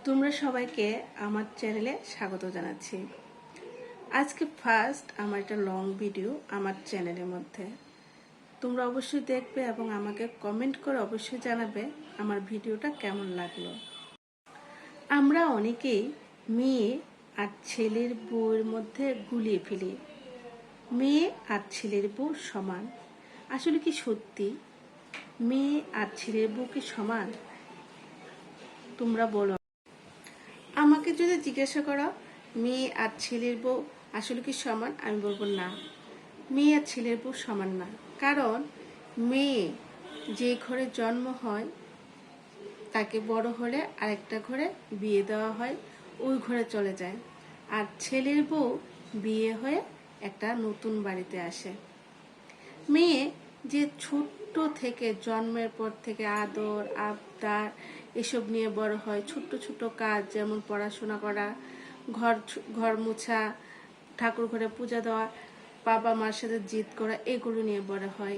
তোমরা সবাইকে আমার চ্যানেলে স্বাগত জানাচ্ছি। আজকে ফার্স্ট আমার একটা লং ভিডিও আমার চ্যানেলের মধ্যে। তোমরা অবশ্যই দেখবে এবং আমাকে কমেন্ট করে অবশ্যই জানাবে আমার ভিডিওটা কেমন লাগলো। আমরা অনেকেই মেয়ে আর ছেলের বউয়ের মধ্যে গুলিয়ে ফেলি। মেয়ে আর ছেলের বউ সমান। আসলে কি সত্যি মেয়ে আর ছেলের বউ কি সমান? তোমরা বলো। আমাকে যদি জিজ্ঞাসা করো মেয়ে আর ছেলের বউ আসলে কি সমান, আমি বলবো না, মেয়ে আর ছেলের বউ সমান না। কারণ মেয়ে যে ঘরে জন্ম হয় তাকে বড় হলে আরেকটা ঘরে বিয়ে দেওয়া হয়, ওই ঘরে চলে যায়। আর ছেলের বউ বিয়ে হয়ে একটা নতুন বাড়িতে আসে। মেয়ে যে ছোট্ট থেকে জন্মের পর থেকে আদর আবদার এসব নিয়ে বড় হয়, ছোট্ট ছোট্ট কাজ যেমন পড়াশোনা করা, ঘর মোছা, ঠাকুর ঘরে পূজা দেওয়া, বাবা মার সাথে জিদ করা, এগুলো নিয়ে বড় হয়।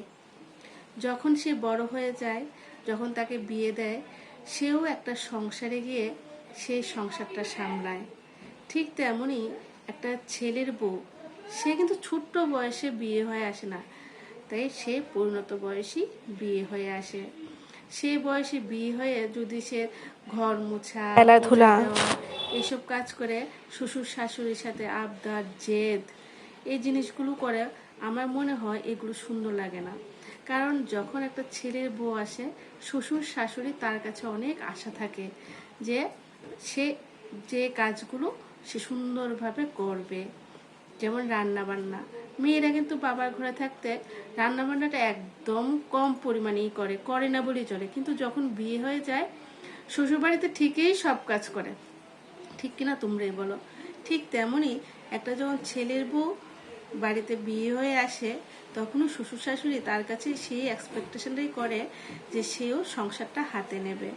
যখন সে বড় হয়ে যায়, যখন তাকে বিয়ে দেয়, সেও একটা সংসারে গিয়ে সেই সংসারটা সামলায়। ঠিক তেমনই একটা ছেলের বউ, সে কিন্তু ছোট্ট বয়সে বিয়ে হয়ে আসে না, তাই সে পরিণত বয়সী বিয়ে হয়ে আসে। সে বয়সে বিয়ে হয়ে যদি সে ঘর মোছা, খেলাধুলা, এইসব কাজ করে, শ্বশুর শাশুড়ির সাথে আবদার জেদ এই জিনিসগুলো করে, আমার মনে হয় এগুলো সুন্দর লাগে না। কারণ যখন একটা ছেলের বউ আসে, শ্বশুর শাশুড়ি তার কাছে অনেক আশা থাকে যে সে যে কাজগুলো সে সুন্দরভাবে করবে। যেমন রান্না বান্না, মেয়েরা কিন্তু বাবার ঘরে থাকতে রান্না বান্নাটা একদম কম পরিমাণেই করে না বলেই চলে। কিন্তু যখন বিয়ে হয়ে যায়, শ্বশুরবাড়িতে ঠিকই সব কাজ করে। ঠিক কিনা তোমরাই বলো? ঠিক তেমনই একটা যখন ছেলের বউ বাড়িতে বিয়ে হয়ে আসে, তখনও শ্বশুর শাশুড়ি তার কাছে সেই এক্সপেকটেশনটাই করে যে সেও সংসারটা হাতে নেবে।